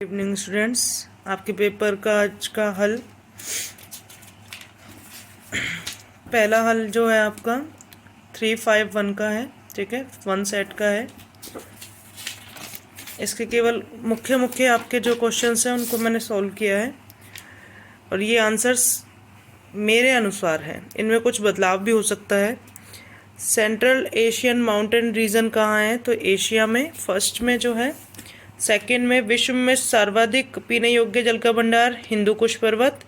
Evening students, आपके paper का आज का हल, पहला हल जो है आपका 351 का है। ठीक है, 1 सेट का है। इसके केवल मुख्य मुख्य आपके जो क्वेश्चंस हैं उनको मैंने सॉल्व किया है और ये आंसर्स मेरे अनुसार हैं। इनमें कुछ बदलाव भी हो सकता है। सेंट्रल एशियन माउंटेन रीजन कहाँ है? तो एशिया में फर्स्ट में जो है। सेकंड में विश्व में सर्वाधिक पीने योग्य जल का भंडार हिंदू कुश पर्वत।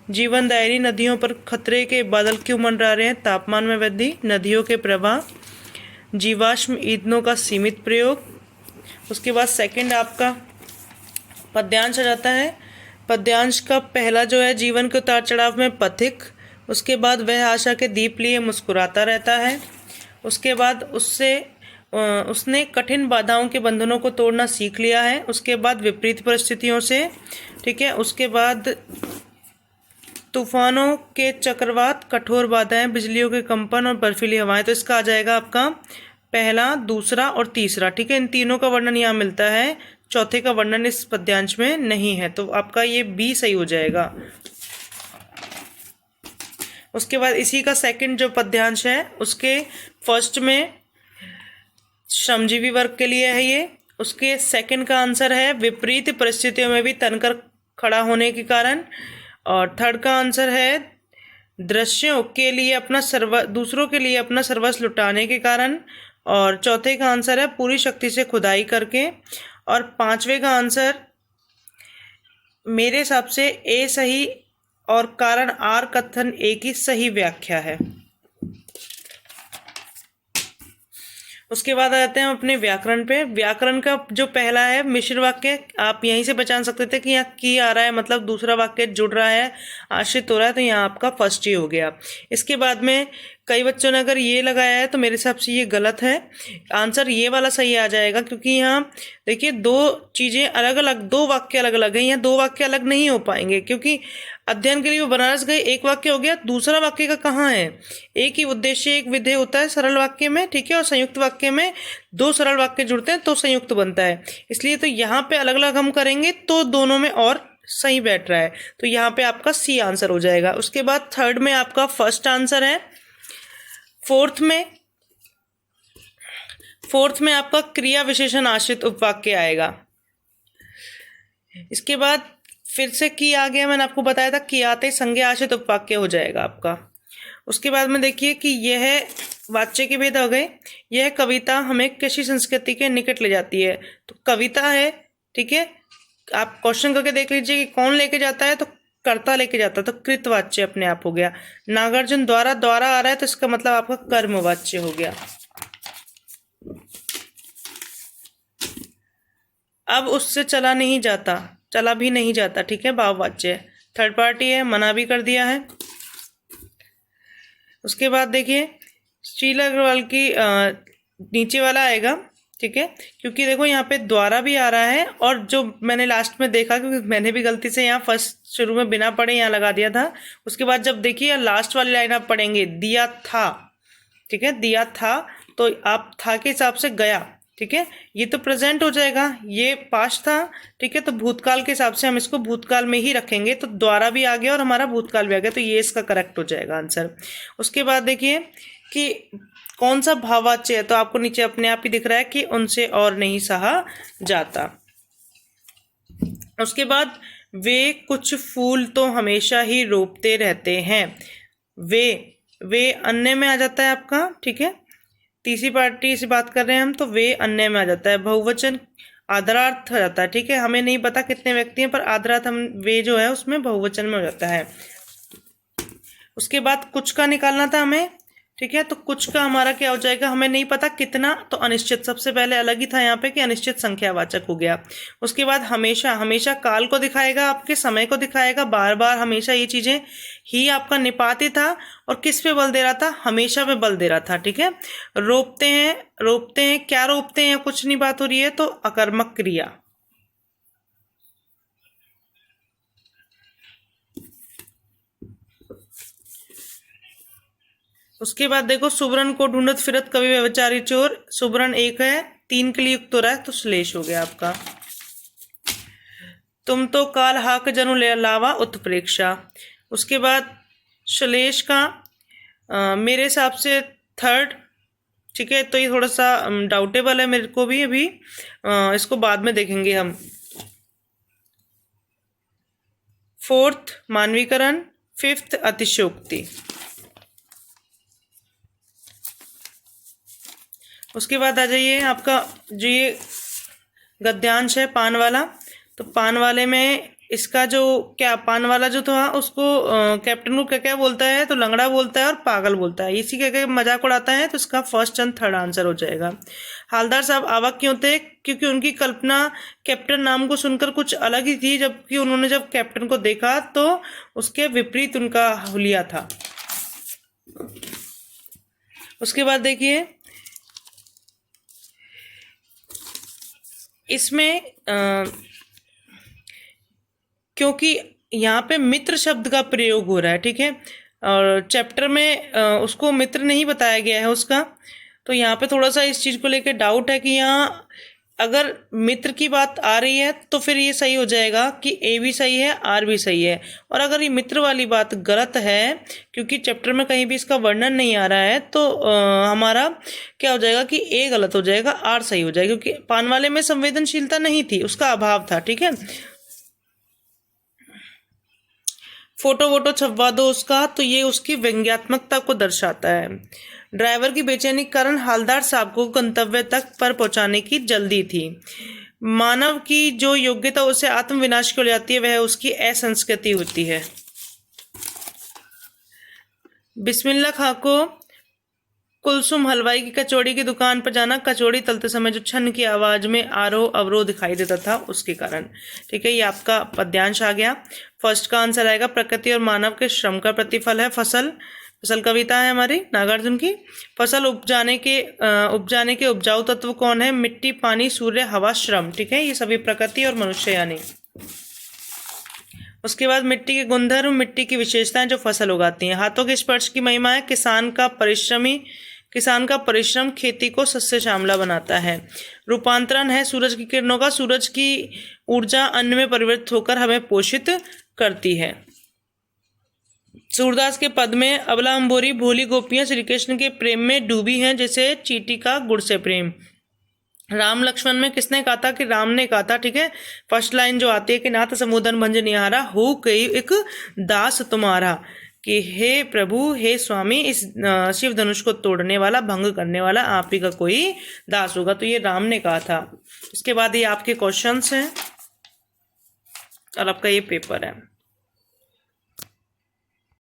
जीवनदायिनी नदियों पर खतरे के बादल क्यों मंडरा रहे हैं? तापमान में वृद्धि, नदियों के प्रवाह, जीवाश्म ईंधनों का सीमित प्रयोग। उसके बाद सेकंड आपका पद्यांश आ जाता है। पद्यांश का पहला जो है, जीवन के उतार चढ़ाव में पथिक। उसके बाद वह आशा के दीप लिए मुस्कुराता रहता है। उसके बाद उसने कठिन बाधाओं के बंधनों को तोड़ना सीख लिया है। उसके बाद विपरीत परिस्थितियों से, ठीक है। उसके बाद तूफानों के चक्रवात, कठोर बाधाएं, बिजलियों के कंपन और बर्फीली हवाएं। तो इसका आ जाएगा आपका पहला, दूसरा और तीसरा। ठीक है, इन तीनों का वर्णन यहाँ मिलता है, चौथे का वर्णन इस पद्यांश में नहीं है, तो आपका ये बी सही हो जाएगा। उसके बाद इसी का सेकंड जो पद्यांश है, उसके फर्स्ट में श्रमजीवी वर्ग के लिए है ये। उसके सेकंड का आंसर है विपरीत परिस्थितियों में भी तनकर खड़ा होने के कारण। और थर्ड का आंसर है दृश्यों के लिए दूसरों के लिए अपना सर्वस्व लुटाने के कारण। और चौथे का आंसर है पूरी शक्ति से खुदाई करके। और पांचवे का आंसर मेरे हिसाब से ए सही और कारण आर कथन ए की सही व्याख्या है। उसके बाद आ जाते हैं हम अपने व्याकरण पे। व्याकरण का जो पहला है मिश्र वाक्य, आप यहीं से पहचान सकते थे कि यहाँ की आ रहा है, मतलब दूसरा वाक्य जुड़ रहा है, आश्रित हो रहा है, तो यहाँ आपका फर्स्ट ही हो गया। इसके बाद में कई बच्चों ने अगर ये लगाया है तो मेरे हिसाब से ये गलत है। आंसर ये वाला सही आ जाएगा, क्योंकि यहाँ देखिए दो चीज़ें अलग अलग, दो वाक्य अलग अलग हैं। यहाँ दो वाक्य अलग नहीं हो पाएंगे, क्योंकि अध्ययन के लिए वो बनारस गए, एक वाक्य हो गया, दूसरा वाक्य का कहाँ है? एक ही उद्देश्य एक विधेय होता है सरल वाक्य में, ठीक है, और संयुक्त वाक्य में दो सरल वाक्य जुड़ते हैं तो संयुक्त बनता है। इसलिए तो यहाँ पे अलग अलग हम करेंगे तो दोनों में और सही बैठ रहा है, तो यहाँ पे आपका सी आंसर हो जाएगा। उसके बाद थर्ड में आपका फर्स्ट आंसर है। फोर्थ में आपका क्रिया विशेषण आश्रित उपवाक्य आएगा। इसके बाद फिर से की आ गया, मैंने आपको बताया था कि आते संज्ञा आश्रित उपवाक्य हो जाएगा आपका। उसके बाद में देखिए कि यह वाच्य के भेद हो गए। यह कविता हमें कृषि संस्कृति के निकट ले जाती है, तो कविता है, ठीक है। आप क्वेश्चन करके देख लीजिए कि कौन लेके जाता है, तो कर्ता लेके जाता है, तो कृतवाच्य अपने आप हो गया। नागार्जुन द्वारा आ रहा है तो इसका मतलब आपका कर्मवाच्य हो गया। अब उससे चला भी नहीं जाता, ठीक है, भाववाच्य। थर्ड पार्टी है, मना भी कर दिया है। उसके बाद देखिए शीला अग्रवाल की नीचे वाला आएगा, ठीक है, क्योंकि देखो यहाँ पे द्वारा भी आ रहा है, और जो मैंने लास्ट में देखा, क्योंकि मैंने भी गलती से यहाँ फर्स्ट शुरू में बिना पढ़े यहाँ लगा दिया था। उसके बाद जब देखिए लास्ट वाली लाइन आप पढ़ेंगे, दिया था, ठीक है, दिया था, तो आप था के हिसाब से गया, ठीक है। ये तो प्रेजेंट हो जाएगा, ये पास्ट था, ठीक है, तो भूतकाल के हिसाब से हम इसको भूतकाल में ही रखेंगे, तो द्वारा भी आ गया और हमारा भूतकाल भी आ गया, तो ये इसका करेक्ट हो जाएगा आंसर। उसके बाद देखिए कि कौन सा भाववाच्य है, तो आपको नीचे अपने आप ही दिख रहा है कि उनसे और नहीं सहा जाता। उसके बाद वे कुछ फूल तो हमेशा ही रोपते रहते हैं। वे अन्य में आ जाता है आपका, ठीक है, तीसरी पार्टी से बात कर रहे हैं हम, तो वे अन्य में आ जाता है। बहुवचन आदरार्थ हो जाता है, ठीक है, हमें नहीं पता कितने व्यक्ति हैं, पर आदरार्थ हम वे जो है उसमें बहुवचन में हो जाता है। उसके बाद कुछ का निकालना था हमें, ठीक है, तो कुछ का हमारा क्या हो जाएगा, हमें नहीं पता कितना, तो अनिश्चित। सबसे पहले अलग ही था यहाँ पे कि अनिश्चित संख्यावाचक हो गया। उसके बाद हमेशा काल को दिखाएगा, आपके समय को दिखाएगा, बार बार हमेशा ये चीजें ही आपका निपाती था, और किस पे बल दे रहा था? हमेशा पे बल दे रहा था, ठीक है। रोपते हैं, क्या रोपते हैं, कुछ नहीं बात हो रही है, तो अकर्मक क्रिया। उसके बाद देखो, सुबरन को ढूंढत फिरत कवि व्यभिचारी चोर, सुबरन एक है, 3 के लिए युक्त हो रहा है, तो श्लेष हो गया आपका। तुम तो काल हाक जनु लावा उत्प्रेक्षा। उसके बाद श्लेष का मेरे हिसाब से थर्ड, ठीक है। तो ये थोड़ा सा डाउटेबल है मेरे को भी अभी, इसको बाद में देखेंगे हम। फोर्थ मानवीकरण, फिफ्थ अतिशयोक्ति। उसके बाद आ जाइए आपका जो ये गद्यांश है पान वाला। तो पान वाले में इसका जो क्या, पान वाला जो था उसको कैप्टन को क्या क्या बोलता है, तो लंगड़ा बोलता है और पागल बोलता है। इसी के मजाक उड़ाता है, तो इसका फर्स्ट एंड थर्ड आंसर हो जाएगा। हालदार साहब अवाक क्यों थे? क्योंकि उनकी कल्पना कैप्टन नाम को सुनकर कुछ अलग ही थी, जबकि उन्होंने जब कैप्टन को देखा तो उसके विपरीत उनका हुलिया था। उसके बाद देखिए इसमें क्योंकि यहाँ पे मित्र शब्द का प्रयोग हो रहा है, ठीक है, और चैप्टर में उसको मित्र नहीं बताया गया है उसका, तो यहाँ पे थोड़ा सा इस चीज़ को लेकर डाउट है कि यहाँ अगर मित्र की बात आ रही है तो फिर ये सही हो जाएगा कि ए भी सही है, आर भी सही है। और अगर ये मित्र वाली बात गलत है, क्योंकि चैप्टर में कहीं भी इसका वर्णन नहीं आ रहा है, तो हमारा क्या हो जाएगा कि ए गलत हो जाएगा, आर सही हो जाएगा, क्योंकि पान वाले में संवेदनशीलता नहीं थी, उसका अभाव था, ठीक है। फोटो वोटो छपवा दो उसका, तो ये उसकी व्यंग्यात्मकता को दर्शाता है। ड्राइवर की बेचैनी के कारण हालदार साहब को गंतव्य तक पर पहुंचाने की जल्दी थी। मानव की जो योग्यता उसे आत्मविनाश को ले जाती है वह उसकी असंस्कृति होती है। बिस्मिल्लाह खां को कुलसुम हलवाई की कचौड़ी की दुकान पर जाना, कचौड़ी तलते समय जो छन की आवाज में आरोह अवरोह दिखाई देता था उसके कारण, ठीक है। ये आपका पद्यांश आ गया। फर्स्ट का आंसर आएगा प्रकृति और मानव के श्रम का प्रतिफल है फसल। फसल कविता है हमारी नागार्जुन की। फसल उपजाने के उपजाऊ तत्व कौन है? मिट्टी, पानी, सूर्य, हवा, श्रम, ठीक है। ये सभी प्रकृति और मनुष्य यानी। उसके बाद मिट्टी के गुणधर्म, मिट्टी की विशेषताएं जो फसल उगाती हैं। हाथों के स्पर्श की महिमा है। किसान का परिश्रम खेती को सस्य श्यामला बनाता है। रूपांतरण है सूरज की किरणों का। सूरज की ऊर्जा अन्न में परिवर्तित होकर हमें पोषित करती है। सूरदास के पद में अबला अंबोरी भोली गोपियां श्री कृष्ण के प्रेम में डूबी हैं, जैसे चींटी का गुड़ से प्रेम। राम लक्ष्मण में किसने कहा था? कि राम ने कहा था, ठीक है। फर्स्ट लाइन जो आती है कि नाथ समुदन भंज निहारा, हो कई एक दास तुम्हारा, कि हे प्रभु, हे स्वामी, इस शिव धनुष को तोड़ने वाला, भंग करने वाला आप ही का कोई दास होगा। तो ये राम ने कहा था। इसके बाद ये आपके क्वेश्चंस हैं और आपका ये पेपर है।